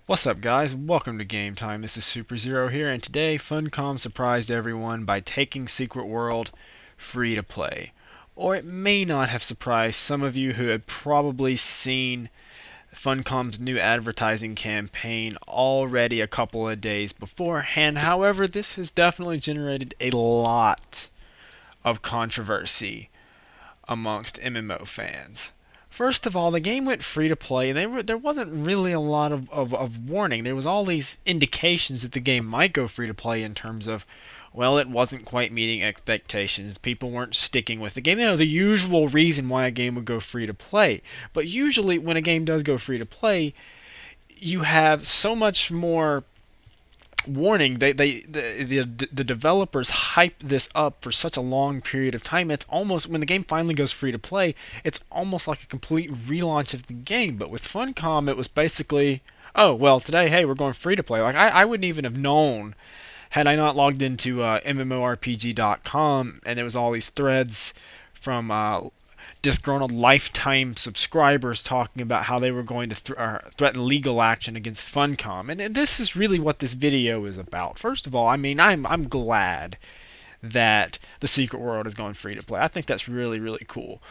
What's up, guys? Welcome to Game Time. This is Super Zero here, and today Funcom surprised everyone by taking Secret World free to play. Or it may not have surprised some of you who had probably seen Funcom's new advertising campaign already a couple of days beforehand. However, this has definitely generated a lot of controversy amongst MMO fans. First of all, the game went free to play, and there wasn't really a lot of warning. There was all these indications that the game might go free to play in terms of, well, it wasn't quite meeting expectations. People weren't sticking with the game. The usual reason why a game would go free to play. But usually, when a game does go free to play, you have so much more warning. The developers hype this up for such a long period of time. It's almost, when the game finally goes free to play, it's almost like a complete relaunch of the game. But with Funcom, it was basically, oh well, today, hey, we're going free to play. Like I wouldn't even have known had I not logged into MMORPG.com and there was all these threads from disgruntled lifetime subscribers talking about how they were going to threaten legal action against Funcom. And this is really what this video is about. First of all, I mean, I'm glad that the Secret World is going free to play. I think that's really, really cool.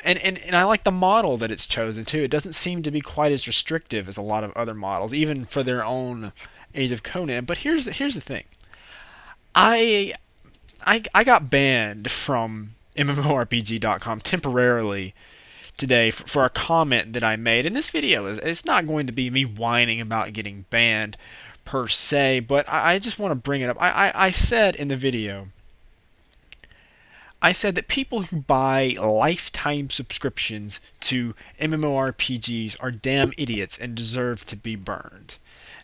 And I like the model that it's chosen too. It doesn't seem to be quite as restrictive as a lot of other models, even for their own Age of Conan. But here's the thing. I I got banned from MMORPG.com temporarily today for a comment that I made. And this video it's not going to be me whining about getting banned per se, but I just want to bring it up. I said in the video, I said that people who buy lifetime subscriptions to MMORPGs are damn idiots and deserve to be burned.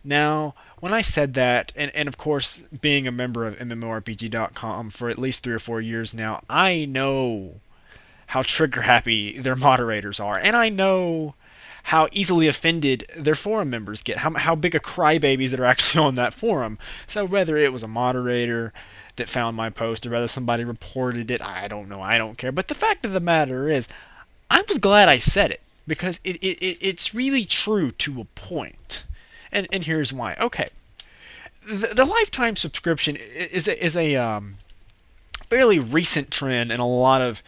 Now, when I said that, and of course, being a member of MMORPG.com for at least 3 or 4 years now, I know how trigger happy their moderators are, and I know how easily offended their forum members get, how big of crybabies that are actually on that forum. So whether it was a moderator that found my post or whether somebody reported it, I don't know, I don't care. But the fact of the matter is, I was glad I said it, because it's really true to a point. And here's why. Okay, the lifetime subscription is a fairly recent trend in a lot of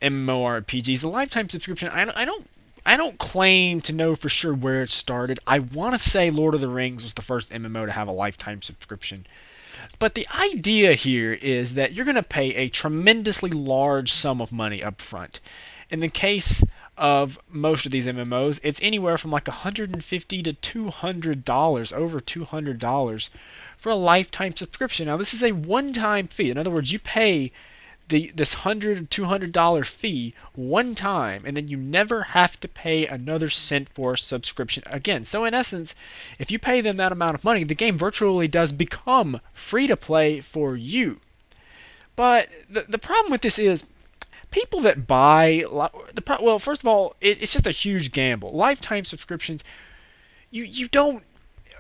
MMORPGs. The lifetime subscription, I don't claim to know for sure where it started. I want to say Lord of the Rings was the first MMO to have a lifetime subscription. But the idea here is that you're going to pay a tremendously large sum of money up front. In the case of most of these MMOs, it's anywhere from like $150 to $200, over $200 for a lifetime subscription. Now, this is a one-time fee. In other words, you pay this $100 to $200 fee one time, and then you never have to pay another cent for a subscription again. So in essence, if you pay them that amount of money, the game virtually does become free to play for you. But the problem with this is, people that buy, well, first of all, it's just a huge gamble. Lifetime subscriptions, you don't,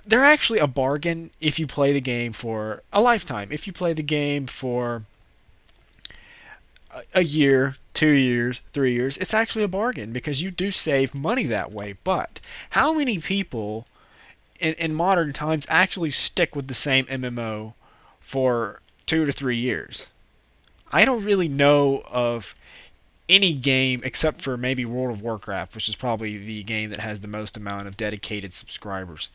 they're actually a bargain if you play the game for a lifetime. If you play the game for a year, 2 years, 3 years, it's actually a bargain because you do save money that way. But how many people in modern times actually stick with the same MMO for 2 to 3 years? I don't really know of any game except for maybe World of Warcraft, which is probably the game that has the most amount of dedicated subscribers.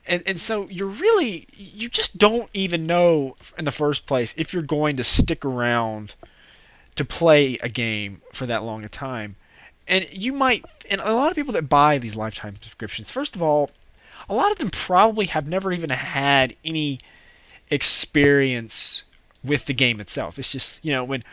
And so you just don't even know in the first place if you're going to stick around to play a game for that long a time. And a lot of people that buy these lifetime subscriptions, first of all, a lot of them probably have never even had any experience with the game itself. It's just, when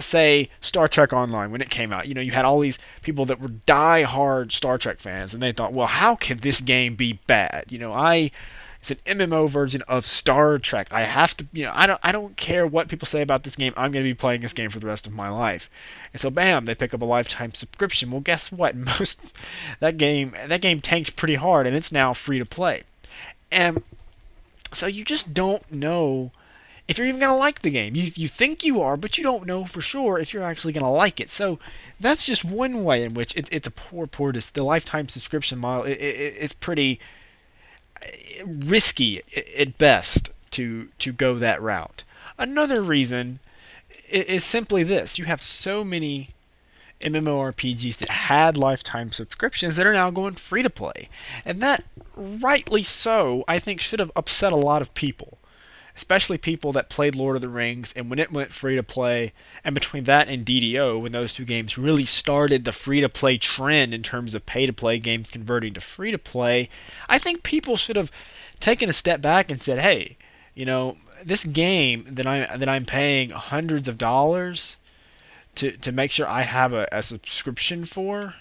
say Star Trek Online, when it came out, you had all these people that were die-hard Star Trek fans, and they thought, well, how can this game be bad? It's an MMO version of Star Trek. I have to, I don't care what people say about this game. I'm going to be playing this game for the rest of my life. And so, bam, they pick up a lifetime subscription. Well, guess what? That game tanked pretty hard, and it's now free to play. And so you just don't know if you're even going to like the game. You think you are, but you don't know for sure if you're actually going to like it. So that's just one way in which it's a poor the lifetime subscription model. It's pretty risky at best to go that route. Another reason is simply this: you have so many MMORPGs that had lifetime subscriptions that are now going free to play. And that, rightly so, I think should have upset a lot of people, especially people that played Lord of the Rings, and when it went free to play, and between that and DDO, when those two games really started the free to play trend in terms of pay to play games converting to free to play, I think people should have taken a step back and said, hey, this game that I'm paying hundreds of dollars to make sure I have a subscription for,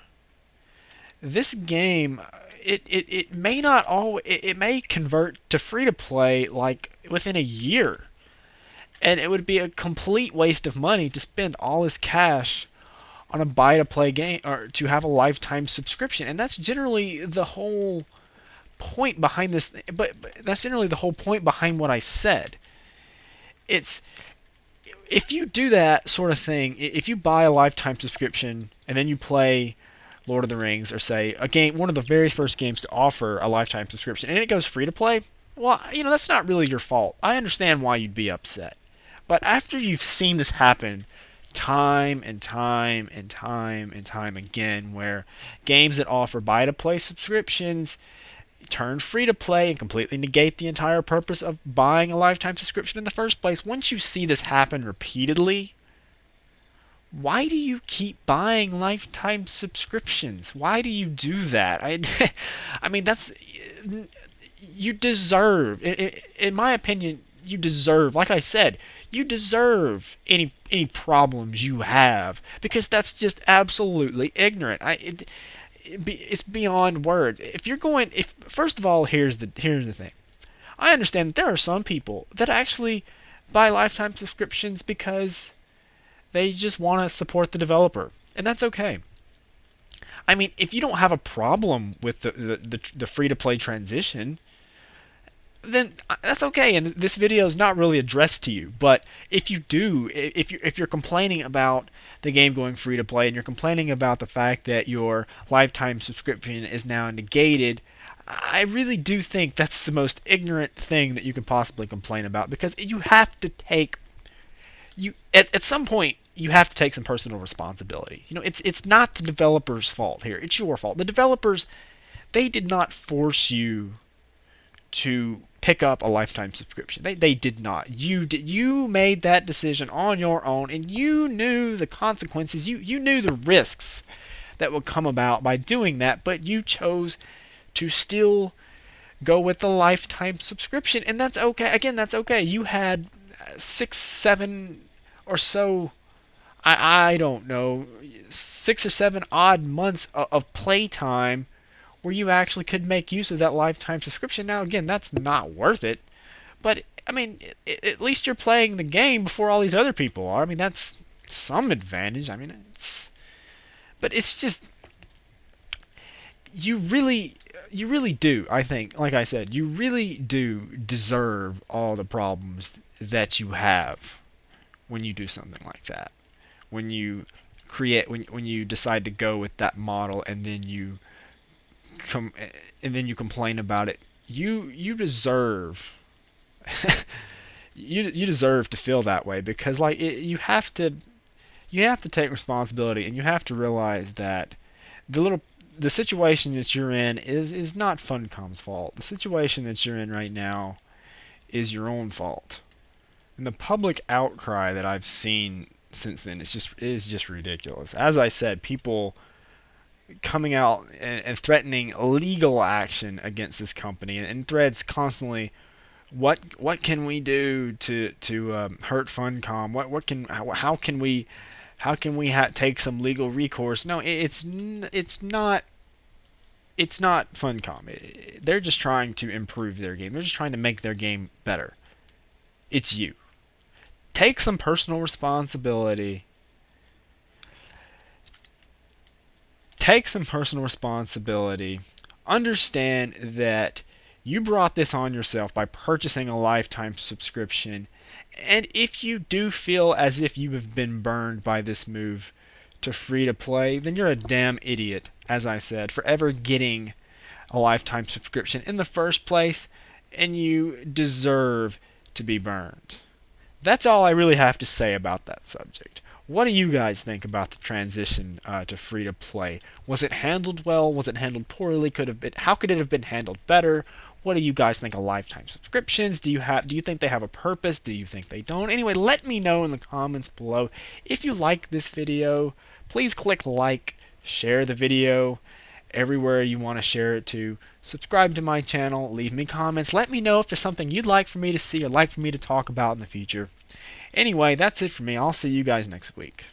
this game, it may not all it may convert to free to play like within a year, and it would be a complete waste of money to spend all this cash on a buy to play game or to have a lifetime subscription. And that's generally the whole point behind this, but that's generally the whole point behind what I said. It's If you do that sort of thing, if you buy a lifetime subscription and then you play Lord of the Rings, or say a game, one of the very first games to offer a lifetime subscription, and it goes free to play, well, that's not really your fault. I understand why you'd be upset. But after you've seen this happen time and time and time and time again, where games that offer buy to play subscriptions turn free to play and completely negate the entire purpose of buying a lifetime subscription in the first place, once you see this happen repeatedly, why do you keep buying lifetime subscriptions? Why do you do that? I mean, you deserve, in my opinion, you deserve, like I said, you deserve any problems you have, because that's just absolutely ignorant. It's beyond words. First of all, here's the thing. I understand that there are some people that actually buy lifetime subscriptions because they just want to support the developer, and that's okay. I mean, if you don't have a problem with the free to play transition, then that's okay. And this video is not really addressed to you. But if you do, if you're complaining about the game going free to play, and you're complaining about the fact that your lifetime subscription is now negated, I really do think that's the most ignorant thing that you can possibly complain about, because you have to take at some point you have to take some personal responsibility. It's not the developer's fault here. It's your fault. The developers, they did not force you to pick up a lifetime subscription. They did not. You made that decision on your own, and you knew the consequences. You knew the risks that would come about by doing that, but you chose to still go with the lifetime subscription, and that's okay. Again, that's okay. You had 6, 7 or so, I don't know, 6 or 7 odd months of playtime where you actually could make use of that lifetime subscription. Now, again, that's not worth it, but I mean, at least you're playing the game before all these other people are. I mean, that's some advantage. I mean, but it's just, you really do, I think, like I said, you really do deserve all the problems that you have when you do something like that. When you decide to go with that model, and then you complain about it, you deserve you deserve to feel that way, because you have to take responsibility, and you have to realize that the situation that you're in is not Funcom's fault. The situation that you're in right now is your own fault. And the public outcry that I've seen since then is just ridiculous. As I said, people coming out and threatening legal action against this company, and threads constantly. What can we do to hurt Funcom? How can we take some legal recourse? No, it's not Funcom. They're just trying to improve their game. They're just trying to make their game better. It's you. Take some personal responsibility. Take some personal responsibility. Understand that you brought this on yourself by purchasing a lifetime subscription. And if you do feel as if you have been burned by this move to free to play, then you're a damn idiot, as I said, for ever getting a lifetime subscription in the first place, and you deserve to be burned. That's all I really have to say about that subject. What do you guys think about the transition to free to play? Was it handled well? Was it handled poorly? How could it have been handled better? What do you guys think of lifetime subscriptions? Do you think they have a purpose? Do you think they don't? Anyway, let me know in the comments below. If you like this video, please click like, share the video everywhere you want to share it to. Subscribe to my channel, leave me comments, let me know if there's something you'd like for me to see or like for me to talk about in the future. Anyway, that's it for me. I'll see you guys next week.